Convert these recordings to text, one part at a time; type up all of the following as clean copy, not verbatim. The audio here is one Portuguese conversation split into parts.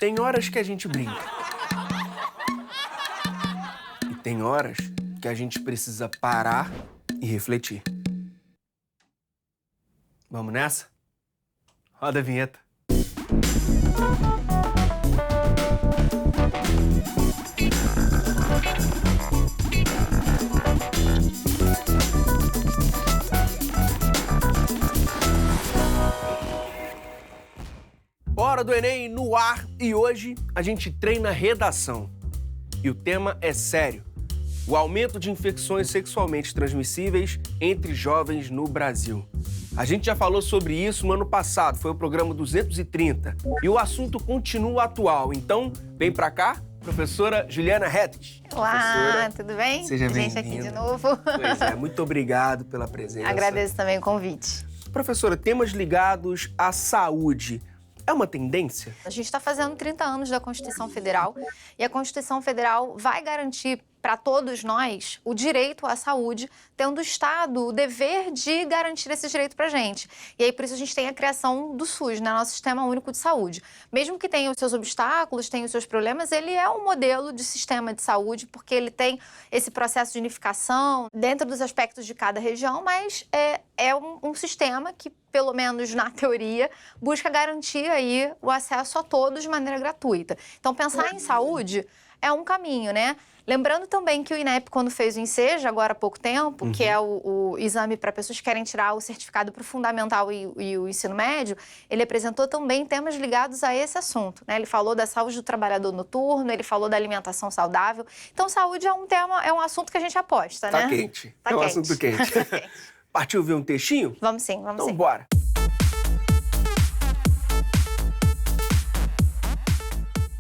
Tem horas que a gente brinca. E tem horas que a gente precisa parar e refletir. Vamos nessa? Roda a vinheta. Hora do Enem no ar e hoje a gente treina redação. E o tema é sério: o aumento de infecções sexualmente transmissíveis entre jovens no Brasil. A gente já falou sobre isso no ano passado, foi o programa 230. E o assunto continua atual, então vem pra cá, professora Juliana Rettich. Olá, tudo bem? Seja bem-vinda. Gente aqui de novo. Pois é, muito obrigado pela presença. Agradeço também o convite. Professora, temas ligados à saúde. É uma tendência? A gente está fazendo 30 anos da Constituição Federal e a Constituição Federal vai garantir para todos nós o direito à saúde, tendo o Estado o dever de garantir esse direito para a gente. E aí, por isso, a gente tem a criação do SUS, né? Nosso Sistema Único de Saúde. Mesmo que tenha os seus obstáculos, tenha os seus problemas, ele é um modelo de sistema de saúde, porque ele tem esse processo de unificação dentro dos aspectos de cada região, mas é um sistema que, pelo menos na teoria, busca garantir aí o acesso a todos de maneira gratuita. Então, pensar em saúde é um caminho, né? Lembrando também que o INEP, quando fez o Enseja, agora há pouco tempo, que é o exame para pessoas que querem tirar o certificado para o fundamental e o ensino médio, ele apresentou também temas ligados a esse assunto, né? Ele falou da saúde do trabalhador noturno, ele falou da alimentação saudável. Então, saúde é um tema, é um assunto que a gente aposta, né? Tá quente. Tá é um quente. assunto quente. Partiu ver um textinho? Vamos sim, vamos Então, sim. bora.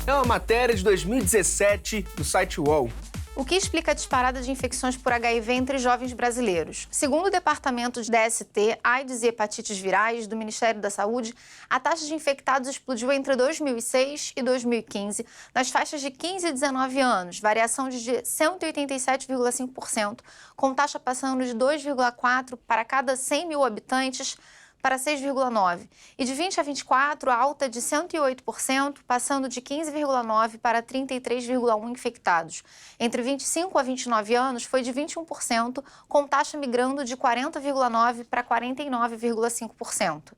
É uma matéria de 2017 do site UOL. O que explica a disparada de infecções por HIV entre jovens brasileiros? Segundo o Departamento de DST, AIDS e Hepatites Virais do Ministério da Saúde, a taxa de infectados explodiu entre 2006 e 2015 nas faixas de 15 e 19 anos, variação de 187,5%, com taxa passando de 2,4 para cada 100 mil habitantes para 6,9%. E de 20 a 24, alta de 108%, passando de 15,9% para 33,1% infectados. Entre 25 a 29 anos, foi de 21%, com taxa migrando de 40,9% para 49,5%.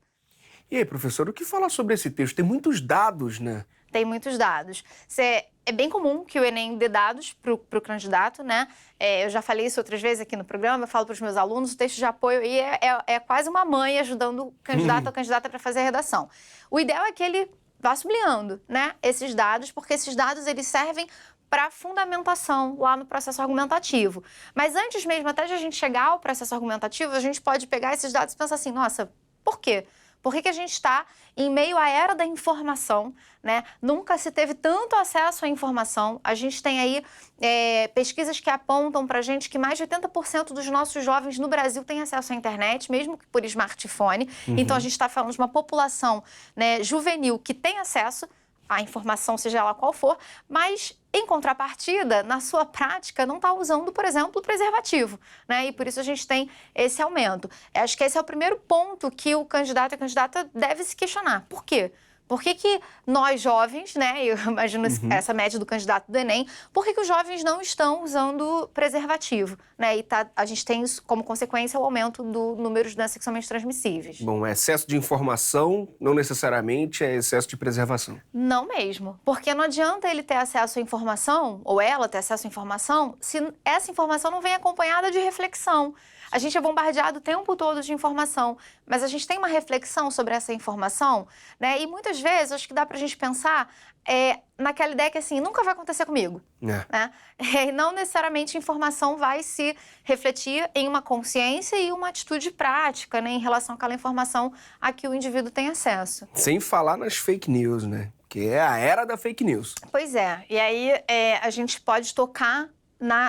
E aí, professor, o que falar sobre esse texto? Tem muitos dados, né? Tem muitos dados. É bem comum que o Enem dê dados para o candidato, né? Eu já falei isso outras vezes aqui no programa, eu falo para os meus alunos, o texto de apoio aí é quase uma mãe ajudando o candidato ou a candidata para fazer a redação. O ideal é que ele vá sublinhando, né, esses dados, porque esses dados eles servem para fundamentação lá no processo argumentativo. Mas antes mesmo, até de a gente chegar ao processo argumentativo, a gente pode pegar esses dados e pensar assim, nossa, por quê? Por que a gente está em meio à era da informação, né? Nunca se teve tanto acesso à informação. A gente tem aí pesquisas que apontam para a gente que mais de 80% dos nossos jovens no Brasil têm acesso à internet, mesmo que por smartphone. Então, a gente está falando de uma população, né, juvenil que tem acesso à informação, seja ela qual for, mas, em contrapartida, na sua prática, não está usando, por exemplo, o preservativo, né? E por isso a gente tem esse aumento. Acho que esse é o primeiro ponto que o candidato e a candidata deve se questionar. Por quê? Por que nós jovens, né, eu imagino essa média do candidato do Enem, por que os jovens não estão usando preservativo, né? E a gente tem isso como consequência o aumento do número de doenças sexualmente transmissíveis. Bom, excesso de informação não necessariamente é excesso de preservação. Não mesmo, porque não adianta ele ter acesso à informação, ou ela ter acesso à informação, se essa informação não vem acompanhada de reflexão. A gente é bombardeado o tempo todo de informação, mas a gente tem uma reflexão sobre essa informação, né? E muitas vezes, acho que dá pra gente pensar naquela ideia que, assim, nunca vai acontecer comigo, né? E não necessariamente a informação vai se refletir em uma consciência e uma atitude prática, né? Em relação àquela informação a que o indivíduo tem acesso. Sem falar nas fake news, né? Que é a era da fake news. Pois é. E aí a gente pode tocar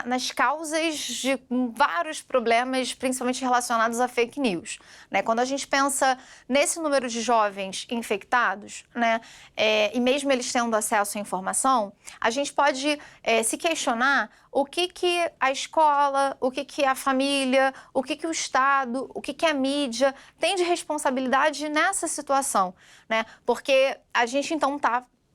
nas causas de vários problemas, principalmente relacionados a fake news, né? Quando a gente pensa nesse número de jovens infectados, né, e mesmo eles tendo acesso à informação, a gente pode se questionar o que a escola, o que a família, o que o Estado, o que a mídia tem de responsabilidade nessa situação, né? Porque a gente, então,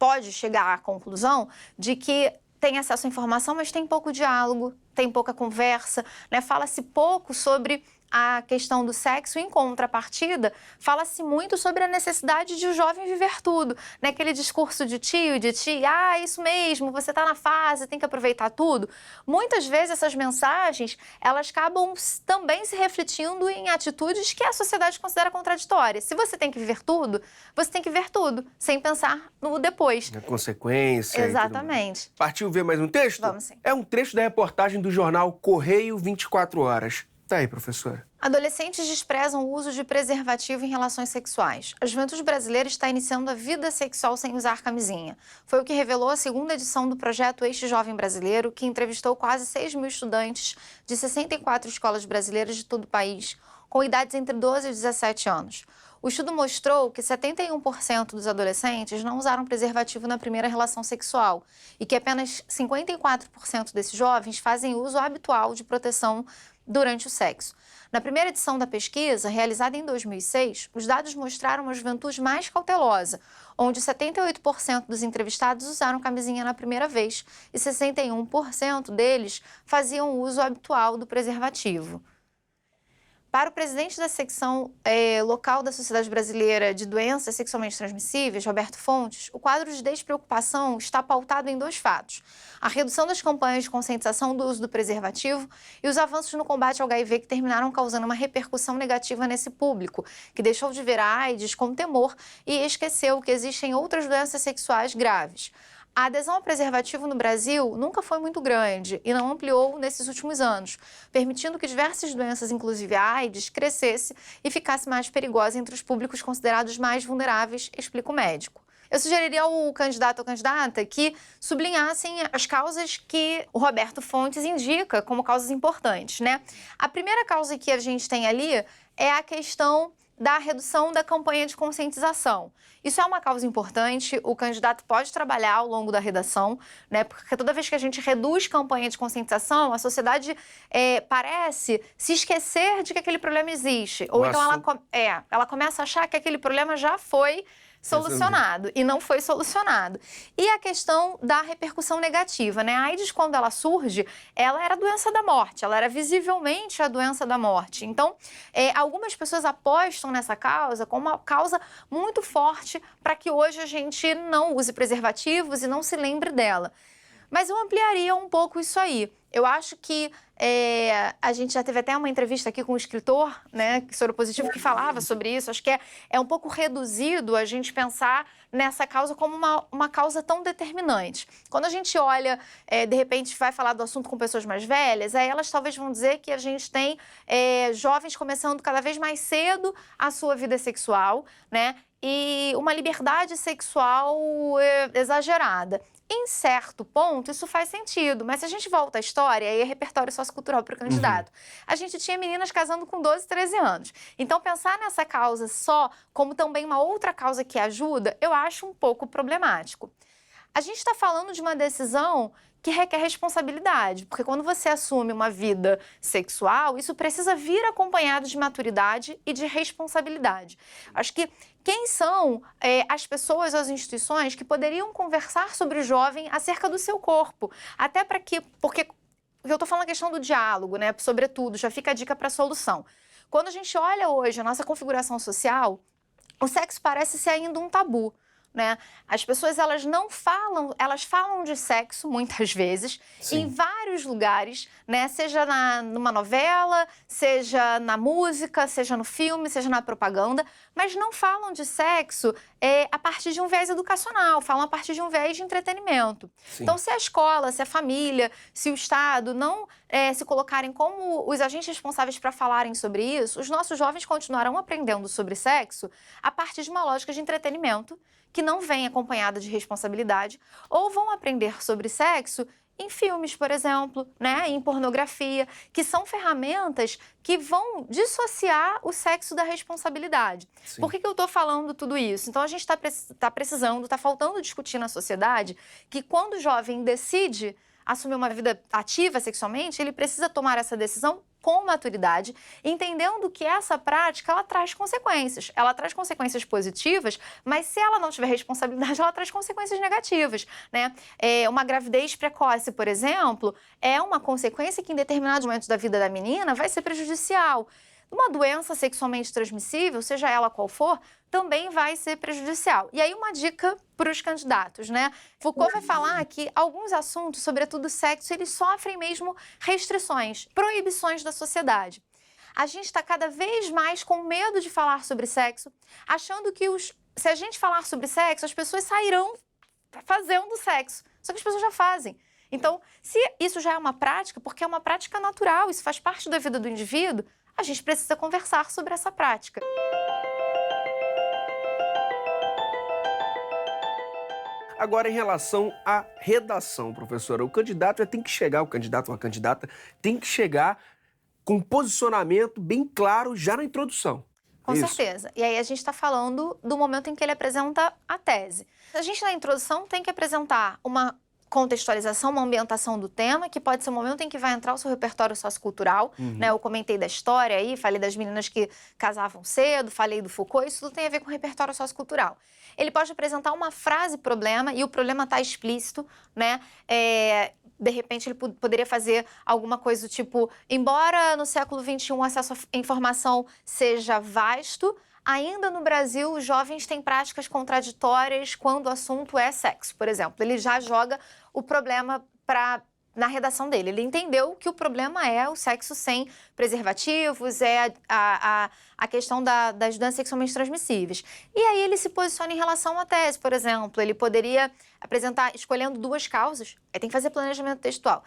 pode chegar à conclusão de que tem acesso à informação, mas tem pouco diálogo, tem pouca conversa, né? Fala-se pouco sobre a questão do sexo. Em contrapartida, fala-se muito sobre a necessidade de o jovem viver tudo, né? Aquele discurso de tio e de tia, isso mesmo, você está na fase, tem que aproveitar tudo. Muitas vezes essas mensagens, elas acabam também se refletindo em atitudes que a sociedade considera contraditórias. Se você tem que viver tudo, você tem que ver tudo, sem pensar no depois. Na consequência. Exatamente. Partiu ver mais um texto? Vamos sim. É um trecho da reportagem do jornal Correio 24 Horas. Tá aí, professora. Adolescentes desprezam o uso de preservativo em relações sexuais. A juventude brasileira está iniciando a vida sexual sem usar camisinha. Foi o que revelou a segunda edição do projeto Este Jovem Brasileiro, que entrevistou quase 6 mil estudantes de 64 escolas brasileiras de todo o país, com idades entre 12 e 17 anos. O estudo mostrou que 71% dos adolescentes não usaram preservativo na primeira relação sexual e que apenas 54% desses jovens fazem uso habitual de proteção durante o sexo. Na primeira edição da pesquisa, realizada em 2006, os dados mostraram uma juventude mais cautelosa, onde 78% dos entrevistados usaram camisinha na primeira vez e 61% deles faziam uso habitual do preservativo. Para o presidente da secção local da Sociedade Brasileira de Doenças Sexualmente Transmissíveis, Roberto Fontes, o quadro de despreocupação está pautado em 2 fatos: a redução das campanhas de conscientização do uso do preservativo e os avanços no combate ao HIV que terminaram causando uma repercussão negativa nesse público, que deixou de ver a AIDS com temor e esqueceu que existem outras doenças sexuais graves. A adesão ao preservativo no Brasil nunca foi muito grande e não ampliou nesses últimos anos, permitindo que diversas doenças, inclusive a AIDS, crescesse e ficasse mais perigosa entre os públicos considerados mais vulneráveis, explica o médico. Eu sugeriria ao candidato ou candidata que sublinhassem as causas que o Roberto Fontes indica como causas importantes, né? A primeira causa que a gente tem ali é a questão da redução da campanha de conscientização. Isso é uma causa importante, o candidato pode trabalhar ao longo da redação, né? Porque toda vez que a gente reduz campanha de conscientização, a sociedade parece se esquecer de que aquele problema existe. Ou então ela começa a achar que aquele problema já foi solucionado e não foi solucionado. E a questão da repercussão negativa, né? A AIDS, quando ela surge, ela era a doença da morte, ela era visivelmente a doença da morte. Então, algumas pessoas apostam nessa causa como uma causa muito forte para que hoje a gente não use preservativos e não se lembre dela. Mas eu ampliaria um pouco isso aí. Eu acho que a gente já teve até uma entrevista aqui com um escritor, né, soropositivo, que falava sobre isso. Acho que é um pouco reduzido a gente pensar nessa causa como uma causa tão determinante. Quando a gente olha, de repente vai falar do assunto com pessoas mais velhas, aí elas talvez vão dizer que a gente tem jovens começando cada vez mais cedo a sua vida sexual, né, e uma liberdade sexual exagerada. Em certo ponto, isso faz sentido, mas se a gente volta à história, aí é repertório sociocultural para o candidato. A gente tinha meninas casando com 12, 13 anos. Então, pensar nessa causa só como também uma outra causa que ajuda, eu acho um pouco problemático. A gente está falando de uma decisão que requer responsabilidade, porque quando você assume uma vida sexual, isso precisa vir acompanhado de maturidade e de responsabilidade. Acho que quem são as pessoas, as instituições que poderiam conversar sobre o jovem acerca do seu corpo? Até para que, porque eu estou falando a questão do diálogo, né? Sobretudo, já fica a dica para a solução. Quando a gente olha hoje a nossa configuração social, o sexo parece ser ainda um tabu. Né? As pessoas, elas não falam, elas falam de sexo muitas vezes, sim, em vários lugares, né? Seja numa novela, seja na música, seja no filme, seja na propaganda, mas não falam de sexo a partir de um viés educacional, falam a partir de um viés de entretenimento. Sim. Então, se a escola, se a família, se o Estado não se colocarem como os agentes responsáveis para falarem sobre isso, os nossos jovens continuarão aprendendo sobre sexo a partir de uma lógica de entretenimento que não vem acompanhada de responsabilidade, ou vão aprender sobre sexo em filmes, por exemplo, né, em pornografia, que são ferramentas que vão dissociar o sexo da responsabilidade. Sim. Por que eu estou falando tudo isso? Então, a gente está precisando, está faltando discutir na sociedade que quando o jovem decide assumir uma vida ativa sexualmente, ele precisa tomar essa decisão com maturidade, entendendo que essa prática, ela traz consequências. Ela traz consequências positivas, mas se ela não tiver responsabilidade, ela traz consequências negativas, né? Uma gravidez precoce, por exemplo, é uma consequência que em determinados momentos da vida da menina vai ser prejudicial. Uma doença sexualmente transmissível, seja ela qual for, também vai ser prejudicial. E aí uma dica para os candidatos, né? Foucault vai falar que alguns assuntos, sobretudo sexo, eles sofrem mesmo restrições, proibições da sociedade. A gente está cada vez mais com medo de falar sobre sexo, achando que se a gente falar sobre sexo, as pessoas sairão fazendo sexo. Só que as pessoas já fazem. Então, se isso já é uma prática, porque é uma prática natural, isso faz parte da vida do indivíduo, a gente precisa conversar sobre essa prática. Agora, em relação à redação, professora, o candidato o candidato ou a candidata tem que chegar com um posicionamento bem claro já na introdução. Com certeza. E aí a gente está falando do momento em que ele apresenta a tese. A gente, na introdução, tem que apresentar uma contextualização, uma ambientação do tema, que pode ser o momento em que vai entrar o seu repertório sociocultural, né? Eu comentei da história aí, falei das meninas que casavam cedo, falei do Foucault, isso tudo tem a ver com o repertório sociocultural. Ele pode apresentar uma frase-problema e o problema está explícito, né? De repente, ele poderia fazer alguma coisa do tipo, embora no século XXI o acesso à informação seja vasto, ainda no Brasil, os jovens têm práticas contraditórias quando o assunto é sexo, por exemplo. Ele já joga o problema na redação dele. Ele entendeu que o problema é o sexo sem preservativos, é a questão das doenças sexualmente transmissíveis. E aí ele se posiciona em relação à tese, por exemplo. Ele poderia apresentar escolhendo duas causas, aí tem que fazer planejamento textual.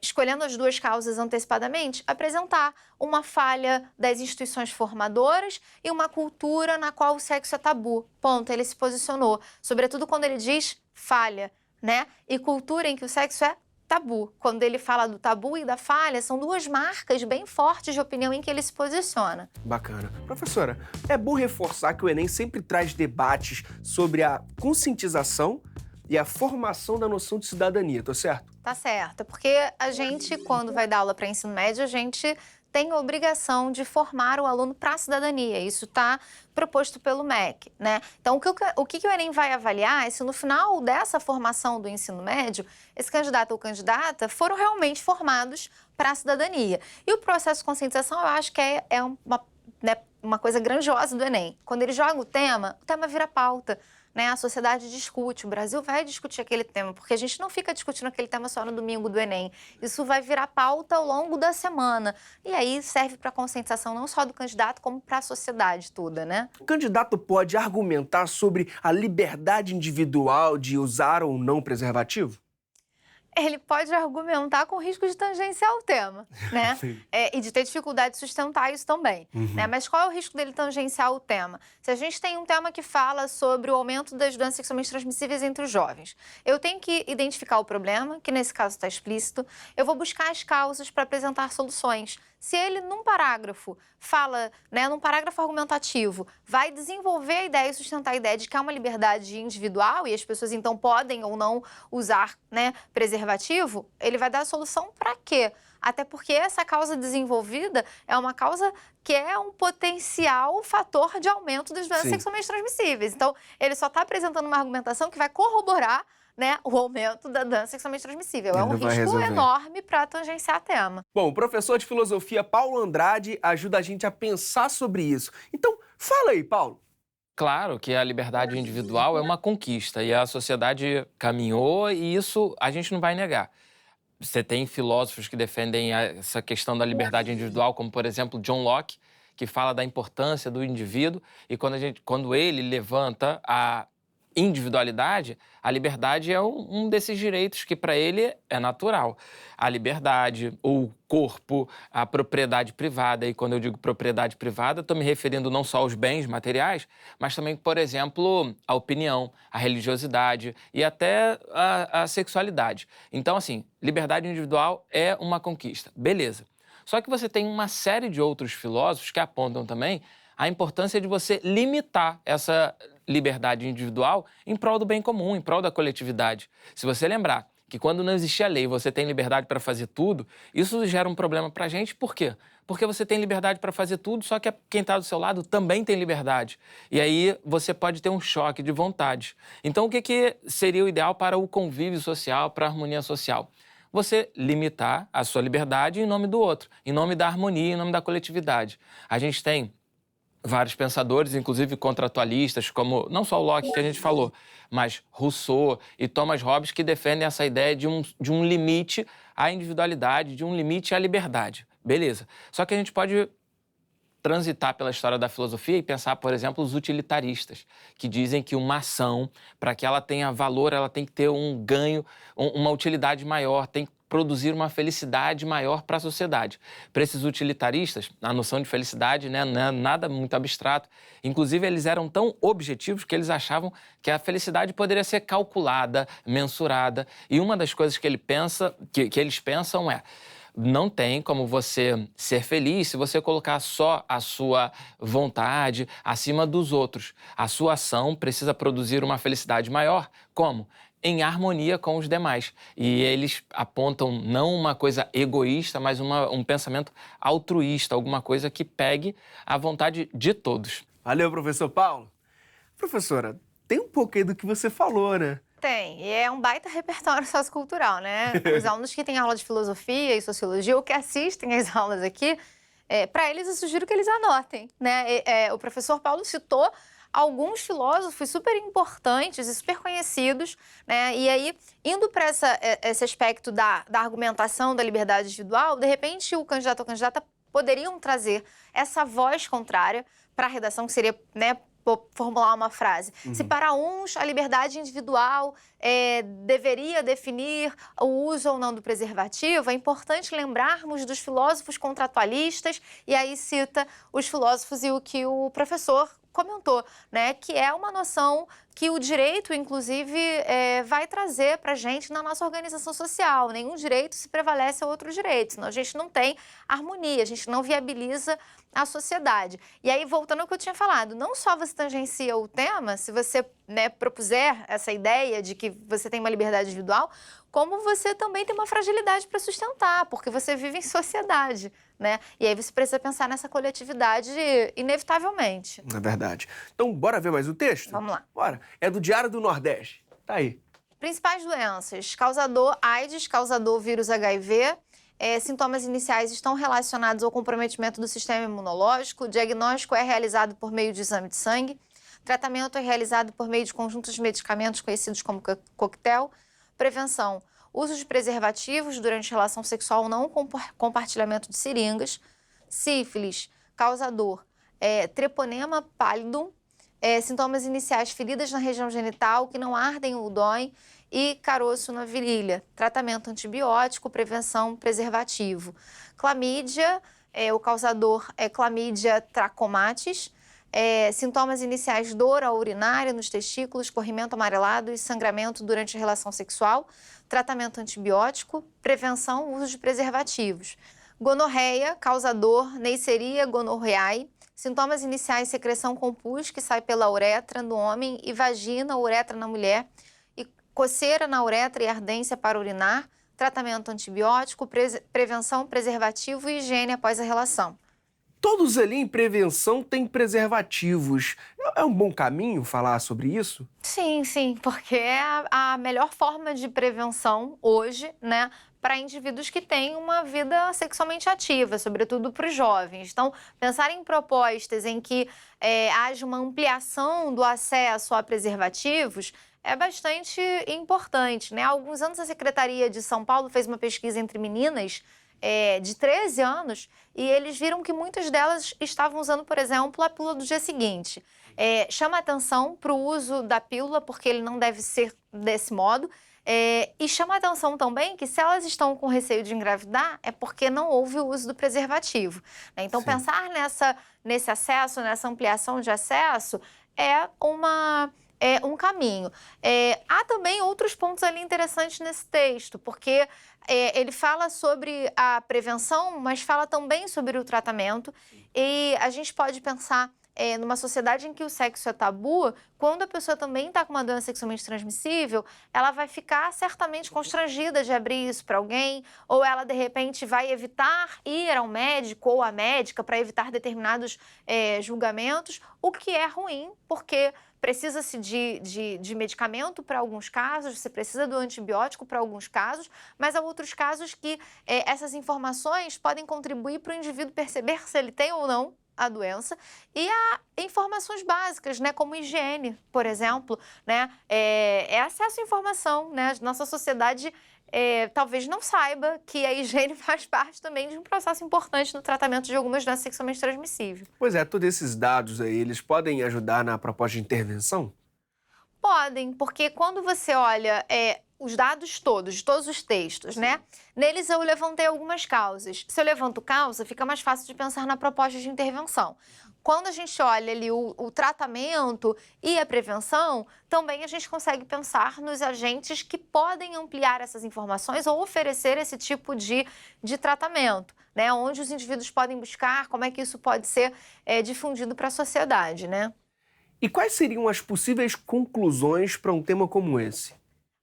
Escolhendo as duas causas antecipadamente, apresentar uma falha das instituições formadoras e uma cultura na qual o sexo é tabu. Ponto, ele se posicionou. Sobretudo quando ele diz falha, né? E cultura em que o sexo é tabu. Quando ele fala do tabu e da falha, são duas marcas bem fortes de opinião em que ele se posiciona. Bacana. Professora, é bom reforçar que o Enem sempre traz debates sobre a conscientização e a formação da noção de cidadania, tô certo? Tá certo, porque a gente, quando vai dar aula para ensino médio, a gente tem a obrigação de formar o aluno para a cidadania. Isso está proposto pelo MEC, né? Então, o que o Enem vai avaliar é se no final dessa formação do ensino médio, esse candidato ou candidata foram realmente formados para a cidadania. E o processo de conscientização, eu acho que é uma coisa grandiosa do Enem. Quando ele joga o tema vira pauta. Né, a sociedade discute, o Brasil vai discutir aquele tema, porque a gente não fica discutindo aquele tema só no domingo do Enem. Isso vai virar pauta ao longo da semana. E aí serve para a conscientização não só do candidato, como para a sociedade toda, né? O candidato pode argumentar sobre a liberdade individual de usar ou não preservativo? Ele pode argumentar com risco de tangenciar o tema, né? E de ter dificuldade de sustentar isso também. Né? Mas qual é o risco dele tangenciar o tema? Se a gente tem um tema que fala sobre o aumento das doenças sexualmente transmissíveis entre os jovens, eu tenho que identificar o problema, que nesse caso está explícito, eu vou buscar as causas para apresentar soluções. Se ele, num parágrafo, fala, né, num parágrafo argumentativo, vai desenvolver a ideia e sustentar a ideia de que há uma liberdade individual e as pessoas, então, podem ou não usar, né, preservativo, ele vai dar a solução para quê? Até porque essa causa desenvolvida é uma causa que é um potencial fator de aumento das doenças sexualmente transmissíveis. Então, ele só está apresentando uma argumentação que vai corroborar, né, o aumento da doença sexualmente transmissível. É um risco enorme para tangenciar o tema. Bom, o professor de filosofia Paulo Andrade ajuda a gente a pensar sobre isso. Então, fala aí, Paulo. Claro que a liberdade individual é uma conquista e a sociedade caminhou e isso a gente não vai negar. Você tem filósofos que defendem essa questão da liberdade individual, como, por exemplo, John Locke, que fala da importância do indivíduo e quando ele levanta a individualidade, a liberdade é um desses direitos que para ele é natural. A liberdade, o corpo, a propriedade privada, e quando eu digo propriedade privada, estou me referindo não só aos bens materiais, mas também, por exemplo, a opinião, a religiosidade e até a sexualidade. Então, assim, liberdade individual é uma conquista. Beleza. Só que você tem uma série de outros filósofos que apontam também a importância de você limitar essa liberdade individual em prol do bem comum, em prol da coletividade. Se você lembrar que quando não existia lei, você tem liberdade para fazer tudo, isso gera um problema para a gente. Por quê? Porque você tem liberdade para fazer tudo, só que quem está do seu lado também tem liberdade. E aí você pode ter um choque de vontade. Então, o que seria o ideal para o convívio social, para a harmonia social? Você limitar a sua liberdade em nome do outro, em nome da harmonia, em nome da coletividade. A gente tem vários pensadores, inclusive contratualistas, como não só o Locke que a gente falou, mas Rousseau e Thomas Hobbes, que defendem essa ideia de um limite à individualidade, de um limite à liberdade. Beleza. Só que a gente pode transitar pela história da filosofia e pensar, por exemplo, os utilitaristas, que dizem que uma ação, para que ela tenha valor, ela tem que ter um ganho, uma utilidade maior, tem que produzir uma felicidade maior para a sociedade. Para esses utilitaristas, a noção de felicidade, né, não é nada muito abstrato. Inclusive, eles eram tão objetivos que eles achavam que a felicidade poderia ser calculada, mensurada. E uma das coisas que eles pensam é: não tem como você ser feliz se você colocar só a sua vontade acima dos outros. A sua ação precisa produzir uma felicidade maior. Como? Em harmonia com os demais. E eles apontam não uma coisa egoísta, mas um pensamento altruísta, alguma coisa que pegue a vontade de todos. Valeu, professor Paulo. Professora, tem um pouco aí do que você falou, né? Tem, e é um baita repertório sociocultural, né? Os alunos que têm aula de filosofia e sociologia ou que assistem às aulas aqui, para eles eu sugiro que eles anotem, né? O professor Paulo citou alguns filósofos super importantes e super conhecidos, né? E aí, indo para esse aspecto da argumentação da liberdade individual, de repente o candidato ou candidata poderiam trazer essa voz contrária para a redação, que seria, né, formular uma frase. Se para uns a liberdade individual deveria definir o uso ou não do preservativo, é importante lembrarmos dos filósofos contratualistas, e aí cita os filósofos e o que o professor comentou, né, que é uma noção que o direito, inclusive, vai trazer para a gente na nossa organização social. Nenhum direito se prevalece a outro direito, senão a gente não tem harmonia, a gente não viabiliza a sociedade. E aí, voltando ao que eu tinha falado, não só você tangencia o tema, se você, né, propuser essa ideia de que você tem uma liberdade individual, como você também tem uma fragilidade para sustentar, porque você vive em sociedade, né? E aí você precisa pensar nessa coletividade inevitavelmente. É verdade. Então, bora ver mais o texto? Vamos lá. Bora. É do Diário do Nordeste. Tá aí. Principais doenças: causador AIDS, causador vírus HIV. Sintomas iniciais estão relacionados ao comprometimento do sistema imunológico. O diagnóstico é realizado por meio de exame de sangue. Tratamento é realizado por meio de conjuntos de medicamentos conhecidos como coquetel. Prevenção: uso de preservativos durante relação sexual, não compartilhamento de seringas. Sífilis, causador, treponema pallidum. Sintomas iniciais: feridas na região genital que não ardem ou doem, e caroço na virilha. Tratamento: antibiótico, prevenção, preservativo. Clamídia, o causador é Clamídia trachomatis. Sintomas iniciais: dor ao urinária, nos testículos, corrimento amarelado e sangramento durante a relação sexual. Tratamento: antibiótico, prevenção, uso de preservativos. Gonorreia, causador Neisseria gonorrhoeae. Sintomas iniciais: secreção com pus que sai pela uretra no homem e vagina, uretra na mulher. E coceira na uretra e ardência para urinar. Tratamento: antibiótico, prevenção, preservativo e higiene após a relação. Todos ali em prevenção têm preservativos. É um bom caminho falar sobre isso? Sim, sim, porque é a melhor forma de prevenção hoje, né, para indivíduos que têm uma vida sexualmente ativa, sobretudo para os jovens. Então, pensar em propostas em que haja uma ampliação do acesso a preservativos é bastante importante, né? Há alguns anos a Secretaria de São Paulo fez uma pesquisa entre meninas de 13 anos, e eles viram que muitas delas estavam usando, por exemplo, a pílula do dia seguinte. Chama atenção para o uso da pílula, porque ele não deve ser desse modo, e chama atenção também que se elas estão com receio de engravidar, é porque não houve o uso do preservativo, né? Então, sim, pensar nesse acesso, nessa ampliação de acesso, é um caminho. Há também outros pontos ali interessantes nesse texto, porque ele fala sobre a prevenção, mas fala também sobre o tratamento. E a gente pode pensar numa sociedade em que o sexo é tabu, quando a pessoa também está com uma doença sexualmente transmissível, ela vai ficar certamente constrangida de abrir isso para alguém, ou ela, de repente, vai evitar ir ao médico ou à médica para evitar determinados julgamentos, o que é ruim, porque precisa-se de medicamento para alguns casos, você precisa do antibiótico para alguns casos, mas há outros casos que essas informações podem contribuir para o indivíduo perceber se ele tem ou não a doença, e há informações básicas, né, como higiene, por exemplo, né, acesso à informação, né, nossa sociedade talvez não saiba que a higiene faz parte também de um processo importante no tratamento de algumas doenças sexualmente transmissíveis. Pois é, todos esses dados aí, eles podem ajudar na proposta de intervenção? Podem, porque quando você olha os dados todos, de todos os textos, né? Neles eu levantei algumas causas. Se eu levanto causa, fica mais fácil de pensar na proposta de intervenção. Quando a gente olha ali o tratamento e a prevenção, também a gente consegue pensar nos agentes que podem ampliar essas informações ou oferecer esse tipo de tratamento, né? Onde os indivíduos podem buscar, como é que isso pode ser difundido para a sociedade, né? E quais seriam as possíveis conclusões para um tema como esse?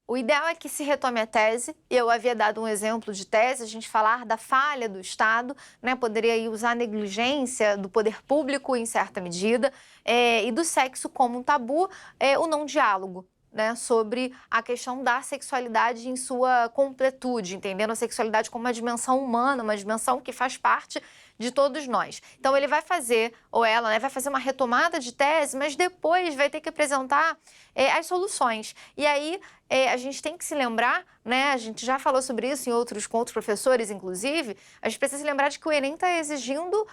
O ideal é que se retome a tese. Eu havia dado um exemplo de tese, a gente falar da falha do Estado, né? Poderia usar a negligência do poder público em certa medida, e do sexo como um tabu, o não diálogo, né? Sobre a questão da sexualidade em sua completude, entendendo a sexualidade como uma dimensão humana, uma dimensão que faz parte de todos nós. Então ele vai fazer, ou ela, né, vai fazer uma retomada de tese, mas depois vai ter que apresentar as soluções. E aí a gente tem que se lembrar, né, a gente já falou sobre isso com outros professores, inclusive, a gente precisa se lembrar de que o Enem está exigindo,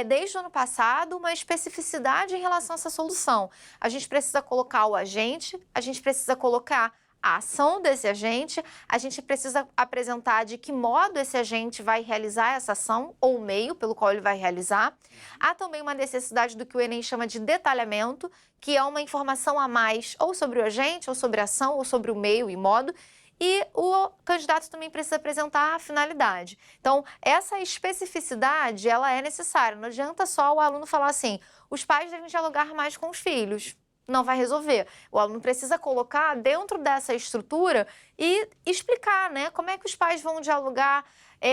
desde o ano passado, uma especificidade em relação a essa solução. A gente precisa colocar o agente, a gente precisa colocar a ação desse agente, a gente precisa apresentar de que modo esse agente vai realizar essa ação ou o meio pelo qual ele vai realizar. Há também uma necessidade do que o Enem chama de detalhamento, que é uma informação a mais ou sobre o agente, ou sobre a ação, ou sobre o meio e modo. E o candidato também precisa apresentar a finalidade. Então, essa especificidade, ela é necessária. Não adianta só o aluno falar assim, os pais devem dialogar mais com os filhos. Não vai resolver. O aluno precisa colocar dentro dessa estrutura e explicar, né, como é que os pais vão dialogar.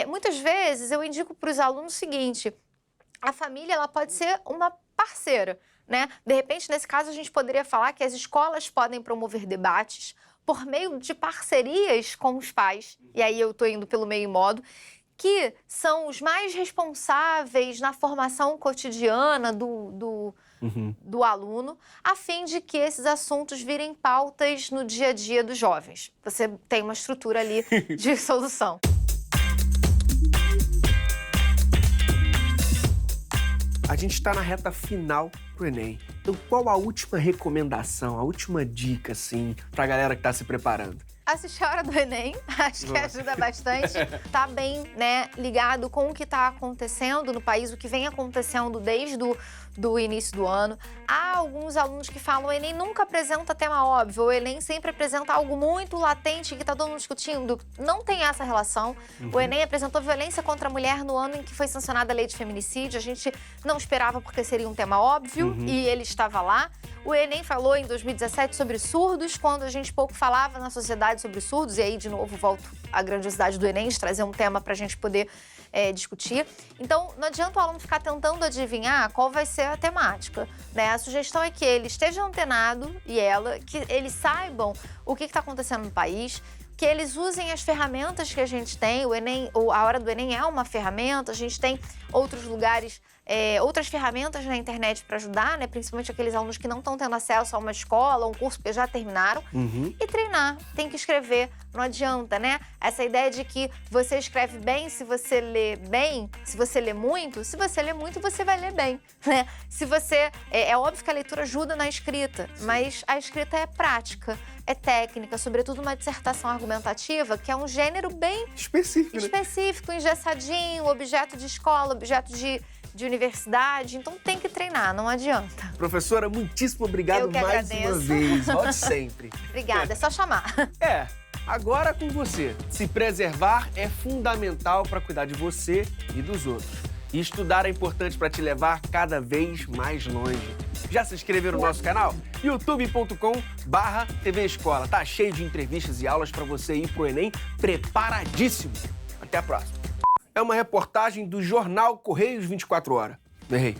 Muitas vezes eu indico para os alunos o seguinte, a família ela pode ser uma parceira, né? De repente, nesse caso, a gente poderia falar que as escolas podem promover debates por meio de parcerias com os pais, e aí eu estou indo pelo meio e modo, que são os mais responsáveis na formação cotidiana do aluno, a fim de que esses assuntos virem pautas no dia a dia dos jovens. Você tem uma estrutura ali de solução. A gente está na reta final pro Enem. Então, qual a última recomendação, a última dica, assim, pra galera que tá se preparando? Assistir a Hora do Enem, acho que ajuda bastante. Tá bem, né, ligado com o que está acontecendo no país, o que vem acontecendo desde do início do ano. Há alguns alunos que falam o Enem nunca apresenta tema óbvio, o Enem sempre apresenta algo muito latente que está todo mundo discutindo. Não tem essa relação. O Enem apresentou violência contra a mulher no ano em que foi sancionada a lei de feminicídio. A gente não esperava porque seria um tema óbvio e ele estava lá. O Enem falou em 2017 sobre surdos, quando a gente pouco falava na sociedade sobre surdos, e aí, de novo, volto à grandiosidade do Enem, de trazer um tema para a gente poder discutir. Então, não adianta o aluno ficar tentando adivinhar qual vai ser a temática, né? A sugestão é que ele esteja antenado, que eles saibam o que está acontecendo no país, que eles usem as ferramentas que a gente tem. O Enem, a Hora do Enem é uma ferramenta, a gente tem outros lugares, outras ferramentas na internet para ajudar, né? Principalmente aqueles alunos que não estão tendo acesso a uma escola, um curso, porque já terminaram. E treinar, tem que escrever, não adianta, né? Essa ideia de que você escreve bem se você lê bem, se você lê muito, você vai ler bem, né? Se você... É óbvio que a leitura ajuda na escrita, mas a escrita é prática, é técnica, sobretudo uma dissertação argumentativa, que é um gênero bem específico, engessadinho, objeto de escola, objeto de universidade, então tem que treinar, não adianta. Professora, muitíssimo obrigado mais agradeço. Uma vez. Volte sempre. Obrigada, é só chamar. Agora com você. Se preservar é fundamental para cuidar de você e dos outros. E estudar é importante para te levar cada vez mais longe. Já se inscreveu no nosso canal? youtube.com/TV Escola. Tá cheio de entrevistas e aulas para você ir pro Enem preparadíssimo. Até a próxima. É uma reportagem do jornal Correios 24 Horas. Errei.